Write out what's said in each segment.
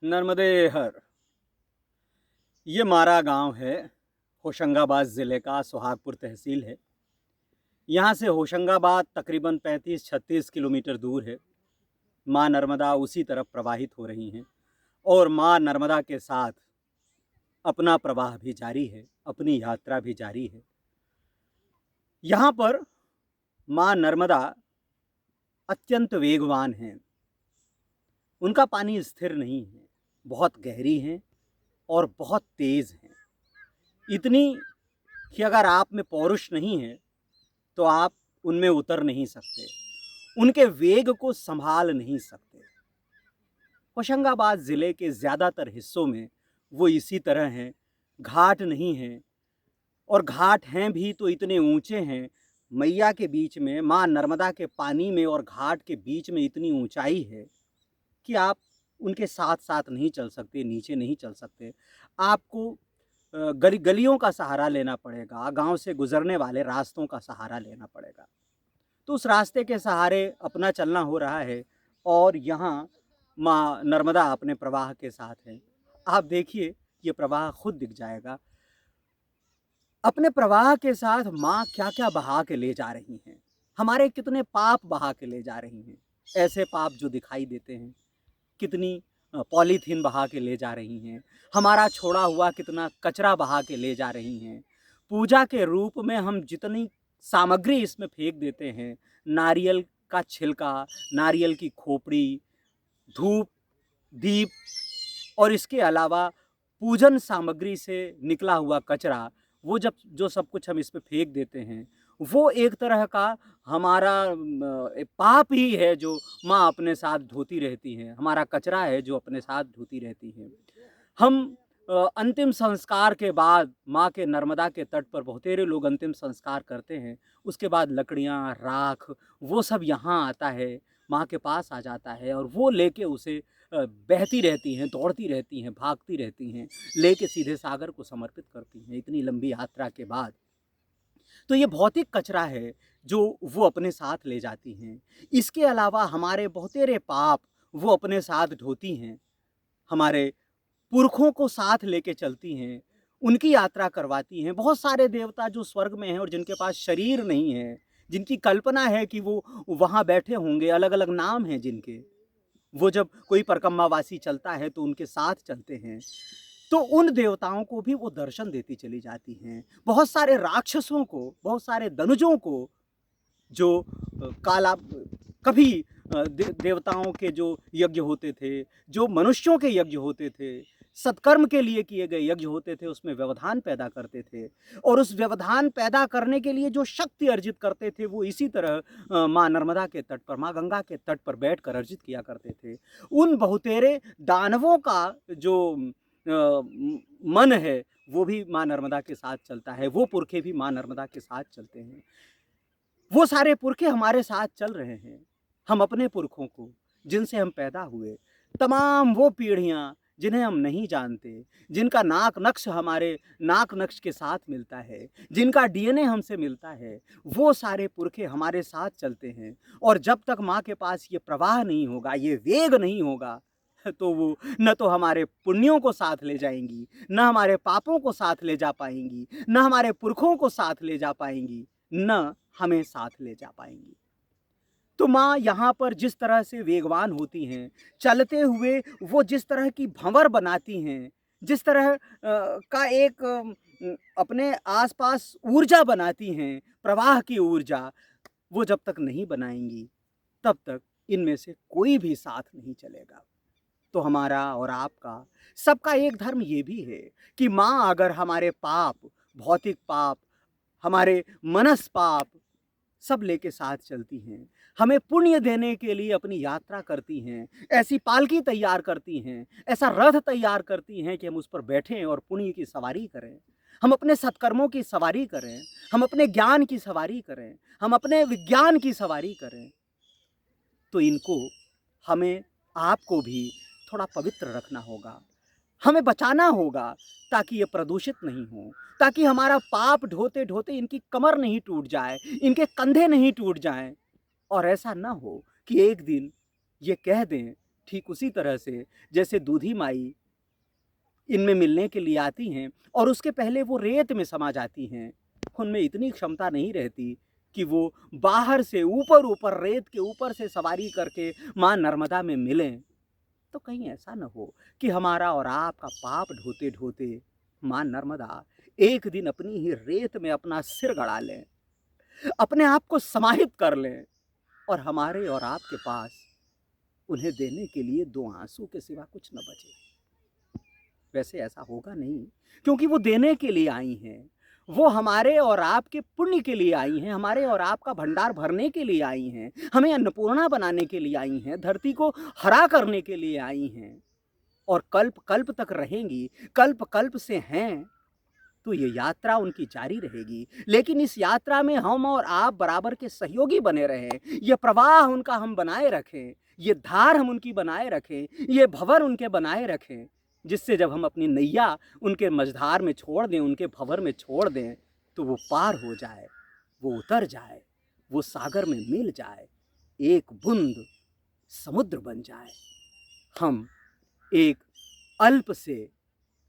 नर्मदे हर। ये मारा गांव है, होशंगाबाद ज़िले का सुहागपुर तहसील है। यहाँ से होशंगाबाद तकरीबन 35-36 किलोमीटर दूर है। माँ नर्मदा उसी तरफ प्रवाहित हो रही हैं और माँ नर्मदा के साथ अपना प्रवाह भी जारी है, अपनी यात्रा भी जारी है। यहाँ पर माँ नर्मदा अत्यंत वेगवान हैं। उनका पानी स्थिर नहीं है, बहुत गहरी हैं और बहुत तेज़ हैं। इतनी कि अगर आप में पौरुष नहीं है तो आप उनमें उतर नहीं सकते, उनके वेग को संभाल नहीं सकते। होशंगाबाद ज़िले के ज़्यादातर हिस्सों में वो इसी तरह हैं। घाट नहीं हैं, और घाट हैं भी तो इतने ऊंचे हैं। मैया के बीच में, माँ नर्मदा के पानी में और घाट के बीच में इतनी ऊंचाई है कि आप उनके साथ साथ नहीं चल सकते, नीचे नहीं चल सकते। आपको गलियों का सहारा लेना पड़ेगा, गांव से गुजरने वाले रास्तों का सहारा लेना पड़ेगा। तो उस रास्ते के सहारे अपना चलना हो रहा है और यहाँ माँ नर्मदा अपने प्रवाह के साथ है। आप देखिए, ये प्रवाह खुद दिख जाएगा। अपने प्रवाह के साथ माँ क्या क्या बहा के ले जा रही हैं, हमारे कितने पाप बहा के ले जा रही हैं। ऐसे पाप जो दिखाई देते हैं, कितनी पॉलीथीन बहा के ले जा रही हैं, हमारा छोड़ा हुआ कितना कचरा बहा के ले जा रही हैं। पूजा के रूप में हम जितनी सामग्री इसमें फेंक देते हैं, नारियल का छिलका, नारियल की खोपड़ी, धूप, दीप और इसके अलावा पूजन सामग्री से निकला हुआ कचरा, वो जब जो सब कुछ हम इस पे फेंक देते हैं, वो एक तरह का हमारा पाप ही है जो माँ अपने साथ ढोती रहती हैं, हमारा कचरा है जो अपने साथ ढोती रहती हैं। हम अंतिम संस्कार के बाद माँ के नर्मदा के तट पर बहुतेरे लोग अंतिम संस्कार करते हैं। उसके बाद लकड़ियाँ, राख, वो सब यहाँ आता है, माँ के पास आ जाता है और वो लेके उसे बहती रहती हैं, दौड़ती रहती हैं, भागती रहती हैं, लेके सीधे सागर को समर्पित करती हैं इतनी लंबी यात्रा के बाद। तो ये भौतिक कचरा है जो वो अपने साथ ले जाती हैं। इसके अलावा हमारे बहुतेरे पाप वो अपने साथ ढोती हैं, हमारे पुरखों को साथ लेके चलती हैं, उनकी यात्रा करवाती हैं। बहुत सारे देवता जो स्वर्ग में हैं और जिनके पास शरीर नहीं है, जिनकी कल्पना है कि वो वहाँ बैठे होंगे, अलग-अलग नाम हैं जिनके, वो जब कोई परिक्रमावासी चलता है तो उनके साथ चलते हैं। तो उन देवताओं को भी वो दर्शन देती चली जाती हैं। बहुत सारे राक्षसों को, बहुत सारे दनुजों को जो काला कभी देवताओं के जो यज्ञ होते थे, जो मनुष्यों के यज्ञ होते थे, सत्कर्म के लिए किए गए यज्ञ होते थे, उसमें व्यवधान पैदा करते थे और उस व्यवधान पैदा करने के लिए जो शक्ति अर्जित करते थे, वो इसी तरह माँ नर्मदा के तट पर, माँ गंगा के तट पर बैठकर अर्जित किया करते थे। उन बहुतेरे दानवों का जो मन है, वो भी माँ नर्मदा के साथ चलता है, वो पुरखे भी माँ नर्मदा के साथ चलते हैं। वो सारे पुरखे हमारे साथ चल रहे हैं। हम अपने पुरखों को, जिनसे हम पैदा हुए, तमाम वो पीढ़ियाँ जिन्हें हम नहीं जानते, जिनका नाक नक्श हमारे नाक नक्श के साथ मिलता है, जिनका डीएनए हमसे मिलता है, वो सारे पुरखे हमारे साथ चलते हैं। और जब तक माँ के पास ये प्रवाह नहीं होगा, ये वेग नहीं होगा, तो वो न तो हमारे पुण्यों को साथ ले जाएंगी, न हमारे पापों को साथ ले जा पाएंगी, न हमारे पुरखों को साथ ले जा पाएंगी, न हमें साथ ले जा पाएंगी। तो माँ यहाँ पर जिस तरह से वेगवान होती हैं, चलते हुए वो जिस तरह की भंवर बनाती हैं, जिस तरह का एक अपने आसपास ऊर्जा बनाती हैं, प्रवाह की ऊर्जा, वो जब तक नहीं बनाएंगी तब तक इनमें से कोई भी साथ नहीं चलेगा। तो हमारा और आपका, सबका एक धर्म ये भी है कि माँ अगर हमारे पाप, भौतिक पाप, हमारे मनस पाप सब लेके साथ चलती हैं, हमें पुण्य देने के लिए अपनी यात्रा करती हैं, ऐसी पालकी तैयार करती हैं, ऐसा रथ तैयार करती हैं कि हम उस पर बैठें और पुण्य की सवारी करें, हम अपने सत्कर्मों की सवारी करें, हम अपने ज्ञान की सवारी करें, हम अपने विज्ञान की सवारी करें। तो इनको, हमें आपको भी थोड़ा पवित्र रखना होगा, हमें बचाना होगा ताकि ये प्रदूषित नहीं हो, ताकि हमारा पाप ढोते ढोते इनकी कमर नहीं टूट जाए, इनके कंधे नहीं टूट जाएं और ऐसा ना हो कि एक दिन ये कह दें ठीक उसी तरह से जैसे दूधी माई इनमें मिलने के लिए आती हैं और उसके पहले वो रेत में समा जाती हैं, उनमें इतनी क्षमता नहीं रहती कि वो बाहर से ऊपर ऊपर रेत के ऊपर से सवारी करके माँ नर्मदा में मिलें। तो कहीं ऐसा न हो कि हमारा और आपका पाप ढोते ढोते माँ नर्मदा एक दिन अपनी ही रेत में अपना सिर गड़ा लें, अपने आप को समाहित कर लें और हमारे और आपके पास उन्हें देने के लिए दो आंसू के सिवा कुछ न बचे। वैसे ऐसा होगा नहीं, क्योंकि वो देने के लिए आई हैं, वो हमारे और आपके पुण्य के लिए आई हैं, हमारे और आपका भंडार भरने के लिए आई हैं, हमें अन्नपूर्णा बनाने के लिए आई हैं, धरती को हरा करने के लिए आई हैं और कल्प कल्प तक रहेंगी, कल्प कल्प से हैं तो ये यात्रा उनकी जारी रहेगी। लेकिन इस यात्रा में हम और आप बराबर के सहयोगी बने रहें, ये प्रवाह उनका हम बनाए रखें, ये धार हम उनकी बनाए रखें, ये भंवर उनके बनाए रखें, जिससे जब हम अपनी नैया उनके मझधार में छोड़ दें, उनके भंवर में छोड़ दें, तो वो पार हो जाए, वो उतर जाए, वो सागर में मिल जाए, एक बूंद समुद्र बन जाए, हम एक अल्प से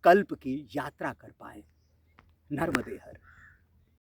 कल्प की यात्रा कर पाएं। नर्मदे हर।